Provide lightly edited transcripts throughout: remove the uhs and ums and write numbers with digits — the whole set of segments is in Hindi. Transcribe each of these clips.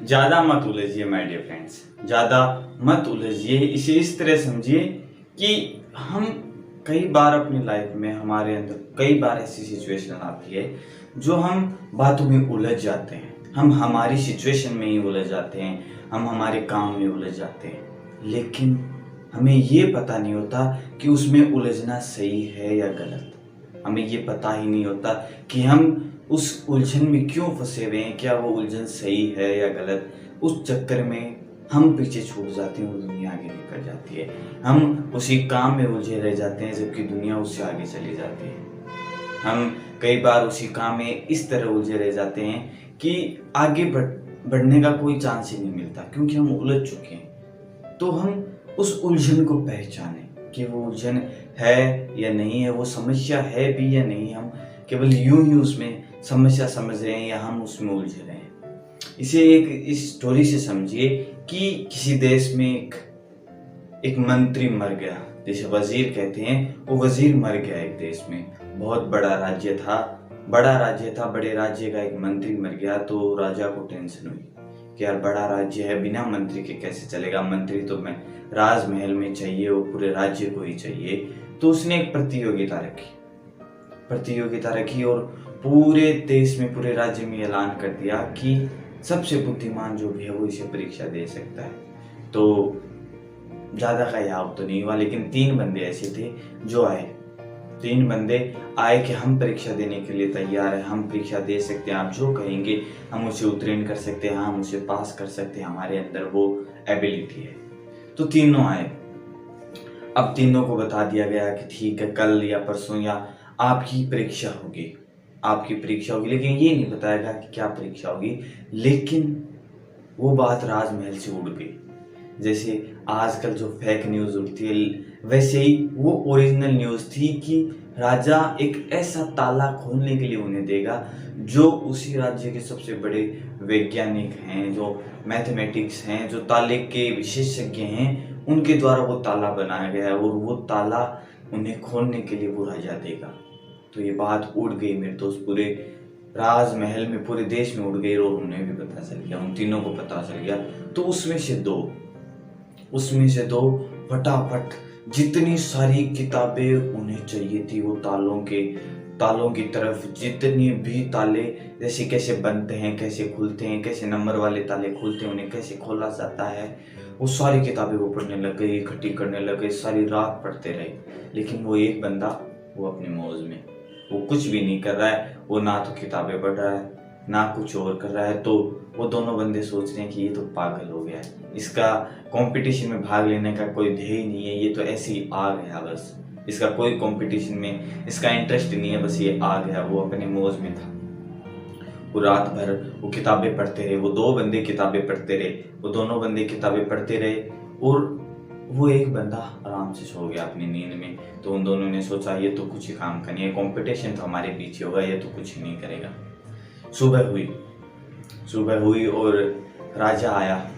ज्यादा मत उलझिए माय डियर फ्रेंड्स, ज्यादा मत उलझिए। इसे इस तरह समझिए कि हम कई बार अपनी लाइफ में हमारे अंदर कई बार ऐसी सिचुएशन आती है जो हम बातों में उलझ जाते हैं, हम हमारी सिचुएशन में ही उलझ जाते हैं, हम हमारे काम में उलझ जाते हैं, लेकिन हमें ये पता नहीं होता कि उसमें उलझना सही है या गलत। हमें ये पता ही नहीं होता कि हम उस उलझन में क्यों फंसे हुए हैं, क्या वो उलझन सही है या गलत। उस चक्कर में हम पीछे छूट जाते हैं और दुनिया आगे निकल जाती है। हम उसी काम में उलझे रह जाते हैं जबकि दुनिया उससे आगे चली जाती है। हम कई बार उसी काम में इस तरह उलझे रह जाते हैं कि आगे बढ़ने का कोई चांस ही नहीं मिलता क्योंकि हम उलझ चुके हैं। तो हम उस उलझन को पहचानें कि वो उलझन है या नहीं है, वो समस्या है भी या नहीं, हम केवल यूं ही उसमें समस्या समझ रहे हैं या हम उसमें उलझ रहे हैं। इसे इस स्टोरी से समझिए कि किसी देश में एक मंत्री मर गया, जिसे वजीर कहते हैं। वो वजीर मर गया एक देश में, बहुत बड़ा राज्य था, बड़े राज्य का एक मंत्री मर गया। तो राजा को टेंशन हुई कि यार बड़ा राज्य है, बिना मंत्री के कैसे चलेगा, मंत्री तो मैं राजमहल में चाहिए, वो पूरे राज्य को ही चाहिए। तो उसने एक प्रतियोगिता रखी और पूरे देश में, पूरे राज्य में ऐलान कर दिया कि सबसे बुद्धिमान जो भी है वो इसे परीक्षा दे सकता है। तो ज्यादा का याव तो नहीं हुआ, लेकिन 3 बंदे ऐसे थे जो आए। 3 बंदे आए कि हम परीक्षा देने के लिए तैयार हैं, हम परीक्षा दे सकते हैं, आप जो कहेंगे हम उसे उत्तीर्ण कर सकते हैं, हम उसे पास कर सकते हैं, हमारे अंदर वो एबिलिटी है। तो तीनों आए। अब तीनों को बता दिया गया कि ठीक है, कल या परसों या आपकी परीक्षा होगी, लेकिन ये नहीं बताया गया कि क्या परीक्षा होगी। लेकिन वो बात राजमहल से उड़ गई। जैसे आजकल जो फेक न्यूज़ उड़ती है, वैसे ही वो ओरिजिनल न्यूज़ थी कि राजा एक ऐसा ताला खोलने के लिए उन्हें देगा जो उसी राज्य के सबसे बड़े वैज्ञानिक हैं, जो मैथमेटिक्स हैं, जो ताले के विशेषज्ञ हैं, उनके द्वारा वो ताला बनाया गया है और वो ताला उन्हें खोलने के लिए वो राजा देगा। तो ये बात उड़ गई मेरे दोस्त, पूरे राजमहल में, पूरे देश में उड़ गई और उन्हें भी पता चल गया, उन तीनों को पता चल गया। तो उसमें से दो फटाफट जितनी सारी किताबें उन्हें चाहिए थी, वो तालों की तरफ जितने भी ताले, जैसे कैसे बनते हैं, कैसे खुलते हैं, कैसे नंबर वाले ताले खुलते हैं, उन्हें कैसे खोला जाता है, वो सारी किताबें वो पढ़ने लग गए, इकट्ठी करने लग गए, सारी रात पढ़ते रहे। लेकिन वो एक बंदा, वो अपनी मौज में, वो कुछ भी नहीं कर रहा है, वो ना तो किताबें पढ़ रहा है ना कुछ और कर रहा है। तो वो दोनों बंदे सोच रहे हैं कि ये तो पागल हो गया है, इसका कंपटीशन में भाग लेने का कोई ध्येय नहीं है, ये तो ऐसे ही आ गया, बस इसका कोई कंपटीशन में इसका इंटरेस्ट नहीं है, बस ये आ गया, वो अपने मौज में था। वो रात भर वो किताबें पढ़ते रहे, वो 2 बंदे किताबें पढ़ते रहे, वो दोनों बंदे किताबें पढ़ते रहे और वो एक बंदा आराम से सो गया अपनी नींद में। तो उन दोनों ने सोचा ये तो कुछ ही काम का नहीं है, कंपटीशन तो हमारे पीछे होगा, ये तो कुछ ही नहीं करेगा। सुबह हुई और राजा आया,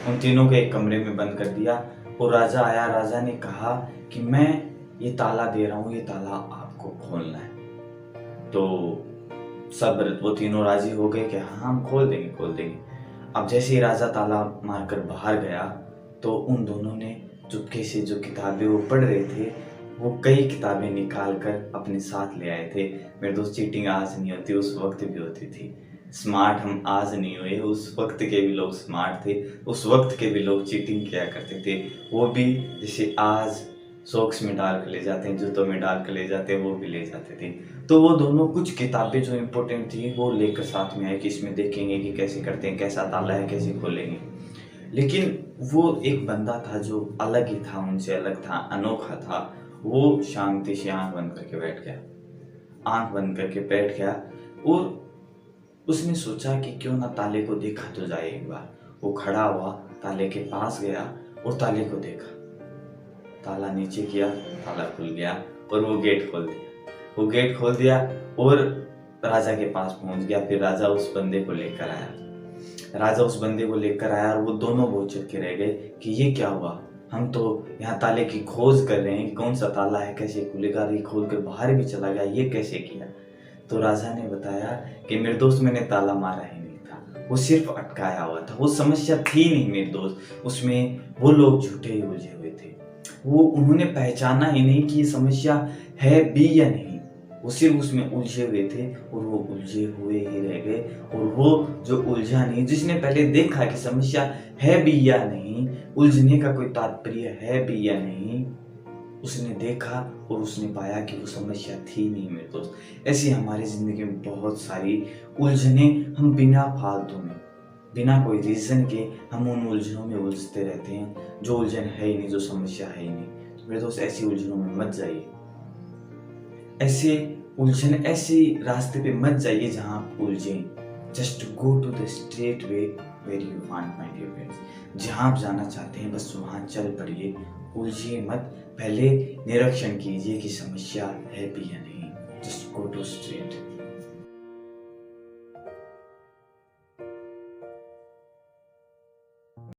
उन तीनों को एक कमरे में बंद कर दिया और राजा आया। राजा ने कहा कि मैं ये ताला दे रहा हूँ, ये ताला आपको खोलना है। तो वो तीनों राजी हो गए कि हाँ हम खोल देंगे। अब जैसे ही राजा ताला मारकर बाहर गया तो उन दोनों ने चुपके से जो किताबें वो पढ़ रहे थे, वो कई किताबें निकाल कर अपने साथ ले आए थे। मेरे दोस्त, चीटिंग आज नहीं होती, उस वक्त भी होती थी। स्मार्ट हम आज नहीं हुए, उस वक्त के भी लोग स्मार्ट थे, उस वक्त के भी लोग चीटिंग किया करते थे। वो भी जैसे आज सॉक्स में डाल कर ले जाते हैं, जूतों में डाल कर ले जाते हैं, वो भी ले जाते थे। तो वो दोनों कुछ किताबें जो इम्पोर्टेंट थी वो लेकर साथ में आए कि इसमें देखेंगे कि कैसे करते हैं, कैसा ताला है, कैसे खोलेंगे। लेकिन वो एक बंदा था जो अलग ही था, उनसे अलग था, अनोखा था। वो शांति से आंख बंद करके बैठ गया और उसने सोचा कि क्यों ना ताले को देखा तो जाए एक बार। वो खड़ा हुआ, ताले के पास गया और ताले को देखा, ताला नीचे किया, ताला खुल गया और वो गेट खोल दिया और राजा के पास पहुंच गया। फिर राजा उस बंदे को लेकर आया और वो दोनों बहुत चक्के रह गए कि ये क्या हुआ, हम तो यहाँ ताले की खोज कर रहे हैं, कौन सा ताला है, कैसे खुलेगा, ये खोल कर बाहर भी चला गया, ये कैसे किया। तो राजा ने बताया कि मेरे दोस्त, मैंने ताला मारा ही नहीं था, वो सिर्फ अटकाया हुआ था, वो समस्या थी नहीं मेरे दोस्त, उसमें वो लोग झूठे ही उलझे हुए थे। वो उन्होंने पहचाना ही नहीं कि ये समस्या है भी या नहीं, वो सिर्फ उसमें उलझे हुए थे और वो उलझे हुए ही रह गए। और वो जो उलझा नहीं, जिसने पहले देखा कि समस्या है भी या नहीं, उलझने का कोई तात्पर्य है भी या नहीं, उसने देखा और उसने पाया कि वो समस्या थी नहीं मेरे दोस्त। ऐसी हमारी ज़िंदगी में बहुत सारी उलझने, हम बिना फालतू में, बिना कोई रीज़न के हम उन उलझनों में उलझते रहते हैं, जो उलझन है ही नहीं, जो समस्या है ही नहीं। तो मेरे दोस्त ऐसी उलझनों में मत जाइए, ऐसे उलझन, ऐसे रास्ते पे मत जाइए जहाँ आप उलझें। Just go to the straight way where you want my dear friends. जहाँ आप जाना चाहते हैं बस वहाँ चल पड़िए, उलझिए मत। पहले निरीक्षण कीजिए कि समस्या है भी या नहीं। Just go to straight.